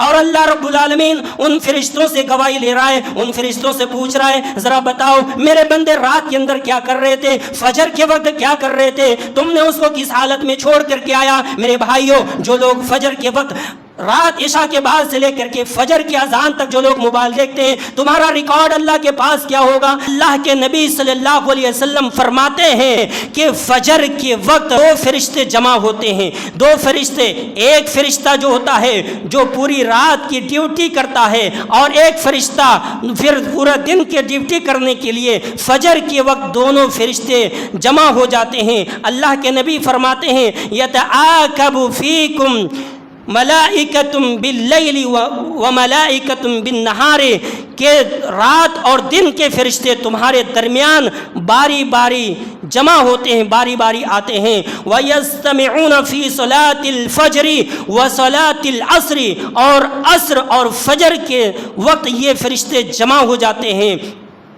اور اللہ رب العالمین ان فرشتوں سے گواہی لے رہا ہے، ان فرشتوں سے پوچھ رہا ہے ذرا بتاؤ میرے بندے رات کے اندر کیا کر رہے تھے، فجر کے وقت کیا کر رہے تھے، تم نے اس کو کس حالت میں چھوڑ کر کے آیا۔ میرے بھائیوں، جو لوگ فجر کے وقت رات عشاء کے بعد سے لے کر کے فجر کی اذان تک جو لوگ موبائل دیکھتے ہیں، تمہارا ریکارڈ اللہ کے پاس کیا ہوگا؟ اللہ کے نبی صلی اللہ علیہ وسلم فرماتے ہیں کہ فجر کے وقت دو فرشتے جمع ہوتے ہیں، دو فرشتے، ایک فرشتہ جو ہوتا ہے جو پوری رات کی ڈیوٹی کرتا ہے، اور ایک فرشتہ پھر پورا دن کے ڈیوٹی کرنے کے لیے فجر کے وقت دونوں فرشتے جمع ہو جاتے ہیں۔ اللہ کے نبی فرماتے ہیں یتعاقب فیکم ملائکۃ باللیل و ملائکۃ بالنہار، کہ رات اور دن کے فرشتے تمہارے درمیان باری باری جمع ہوتے ہیں، باری باری آتے ہیں۔ وَيَسْتَمِعُونَ فِي صَلَاةِ الْفَجْرِ وَصَلَاةِ الْعَصْرِ، اور عصر اور فجر کے وقت یہ فرشتے جمع ہو جاتے ہیں۔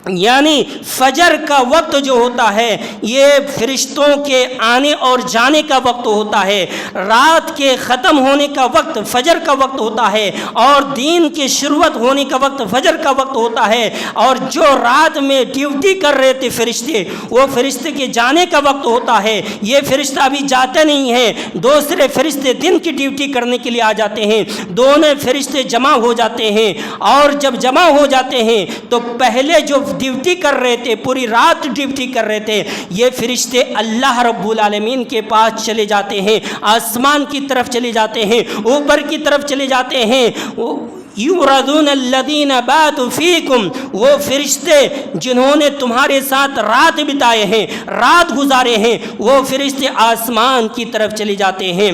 یعنی فجر کا وقت جو ہوتا ہے یہ فرشتوں کے آنے اور جانے کا وقت ہوتا ہے، رات کے ختم ہونے کا وقت فجر کا وقت ہوتا ہے، اور دین کی شروعات ہونے کا وقت فجر کا وقت ہوتا ہے، اور جو رات میں ڈیوٹی کر رہے تھے فرشتے، وہ فرشتے کے جانے کا وقت ہوتا ہے۔ یہ فرشتہ ابھی جاتے نہیں ہے، دوسرے فرشتے دن کی ڈیوٹی کرنے کے لیے آ جاتے ہیں، دونوں فرشتے جمع ہو جاتے ہیں، اور جب جمع ہو جاتے ہیں تو پہلے جو ڈیوٹی کر رہے تھے، پوری رات ڈیوٹی کر رہے تھے، یہ فرشتے اللہ رب العالمین کے پاس چلے جاتے ہیں، آسمان کی طرف چلے جاتے ہیں، اوپر کی طرف چلے جاتے ہیں۔ یُعْرَضُونَ الَّذِينَ بَاتُوا فِيكُمْ، وہ فرشتے جنہوں نے تمہارے ساتھ رات بتائے ہیں، رات گزارے ہیں، وہ فرشتے آسمان کی طرف چلے جاتے ہیں۔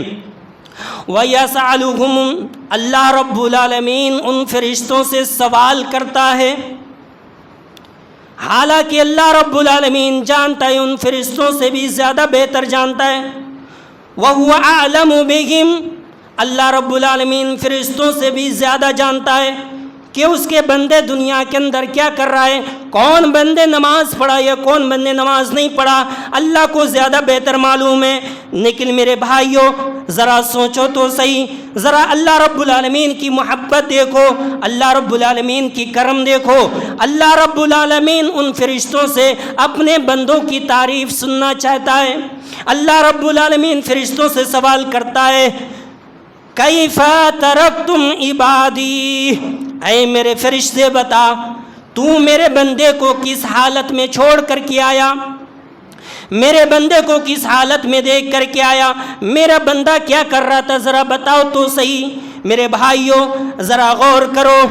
وَيَسْأَلُهُمْ، اللہ رب العالمین ان فرشتوں سے سوال کرتا ہے، حالانکہ اللہ رب العالمین جانتا ہے، ان فرشتوں سے بھی زیادہ بہتر جانتا ہے۔ وَهُوَ أَعْلَمُ بِهِمْ، اللہ رب العالمین فرشتوں سے بھی زیادہ جانتا ہے کہ اس کے بندے دنیا کے اندر کیا کر رہا ہے، کون بندے نماز پڑھا یا کون بندے نماز نہیں پڑھا، اللہ کو زیادہ بہتر معلوم ہے۔ لیکن میرے بھائیوں ذرا سوچو تو صحیح، ذرا اللہ رب العالمین کی محبت دیکھو، اللہ رب العالمین کی کرم دیکھو۔ اللہ رب العالمین ان فرشتوں سے اپنے بندوں کی تعریف سننا چاہتا ہے۔ اللہ رب العالمین فرشتوں سے سوال کرتا ہے کیف ترکتم عبادی، اے میرے فرشتے بتا تو میرے بندے کو کس حالت میں چھوڑ کر کے آیا، میرے بندے کو کس حالت میں دیکھ کر کے آیا، میرا بندہ کیا کر رہا تھا ذرا بتاؤ تو صحیح۔ میرے بھائیوں ذرا غور کرو،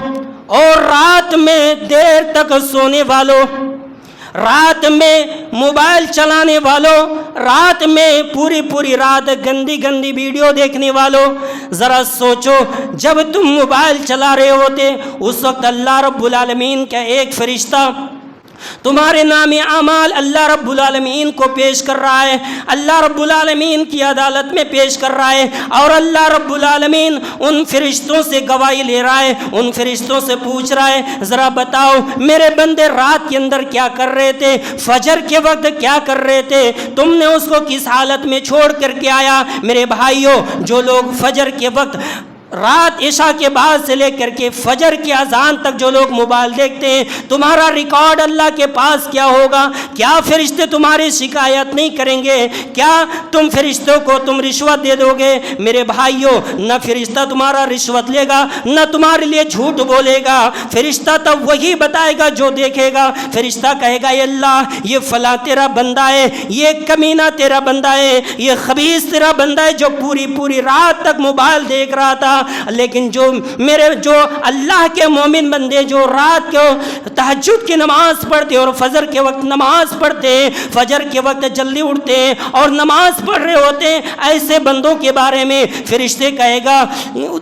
اور رات میں دیر تک سونے والوں، رات میں موبائل چلانے والوں، رات میں پوری رات گندی گندی ویڈیو دیکھنے والوں، ذرا سوچو جب تم موبائل چلا رہے ہوتے اس وقت اللہ رب العالمین کا ایک فرشتہ تمہارے نام اعمال اللہ رب العالمین کو پیش کر رہا ہے، اللہ رب العالمین کی عدالت میں پیش کر رہا ہے، اور اللہ رب العالمین ان فرشتوں سے گواہی لے رہا ہے، ان فرشتوں سے پوچھ رہا ہے ذرا بتاؤ میرے بندے رات کے اندر کیا کر رہے تھے، فجر کے وقت کیا کر رہے تھے، تم نے اس کو کس حالت میں چھوڑ کر کے آیا۔ میرے بھائیوں جو لوگ فجر کے وقت رات عشاء کے بعد سے لے کر کے فجر کی اذان تک جو لوگ موبائل دیکھتے ہیں، تمہارا ریکارڈ اللہ کے پاس کیا ہوگا؟ کیا فرشتے تمہاری شکایت نہیں کریں گے؟ کیا تم فرشتوں کو تم رشوت دے دو گے؟ میرے بھائیوں نہ فرشتہ تمہارا رشوت لے گا، نہ تمہارے لیے جھوٹ بولے گا، فرشتہ تب وہی بتائے گا جو دیکھے گا۔ فرشتہ کہے گا اے اللہ یہ فلاں تیرا بندہ ہے، یہ کمینہ تیرا بندہ ہے، یہ خبیث تیرا بندہ ہے جو پوری رات تک موبائل دیکھ رہا تھا، لیکن جو اللہ کے مومن بندے جو رات کو تہجد کی نماز پڑھتے اور فجر کے وقت نماز پڑھتے، فجر کے وقت جلدی اٹھتے اور نماز پڑھ رہے ہوتے، ایسے بندوں کے بارے میں فرشتے کہے گا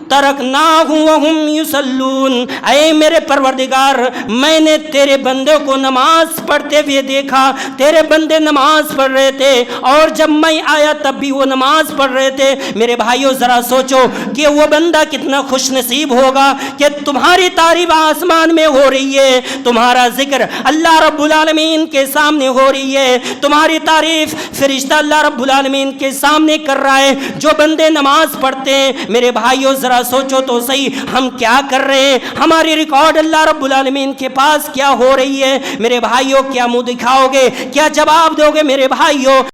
ترکناہم وہم یصلون، اے میرے پروردگار میں نے تیرے بندوں کو نماز پڑھتے ہوئے دیکھا، تیرے بندے نماز پڑھ رہے تھے، اور جب میں آیا تب بھی وہ نماز پڑھ رہے تھے۔ میرے بھائیوں ذرا سوچو کہ وہ بندے بندہ کتنا خوش نصیب ہوگا کہ تمہاری تعریف آسمان میں ہو رہی ہے، تمہارا ذکر اللہ رب العالمین کے سامنے ہو رہی ہے، تمہاری تعریف فرشتہ اللہ رب العالمین کے سامنے کر رہا ہے۔ جو بندے نماز پڑھتے ہیں میرے بھائیوں ذرا سوچو تو صحیح، ہم کیا کر رہے ہیں؟ ہماری ریکارڈ اللہ رب العالمین کے پاس کیا ہو رہی ہے؟ میرے بھائیوں کیا منہ دکھاؤ گے؟ کیا جواب دو گے میرے بھائیوں؟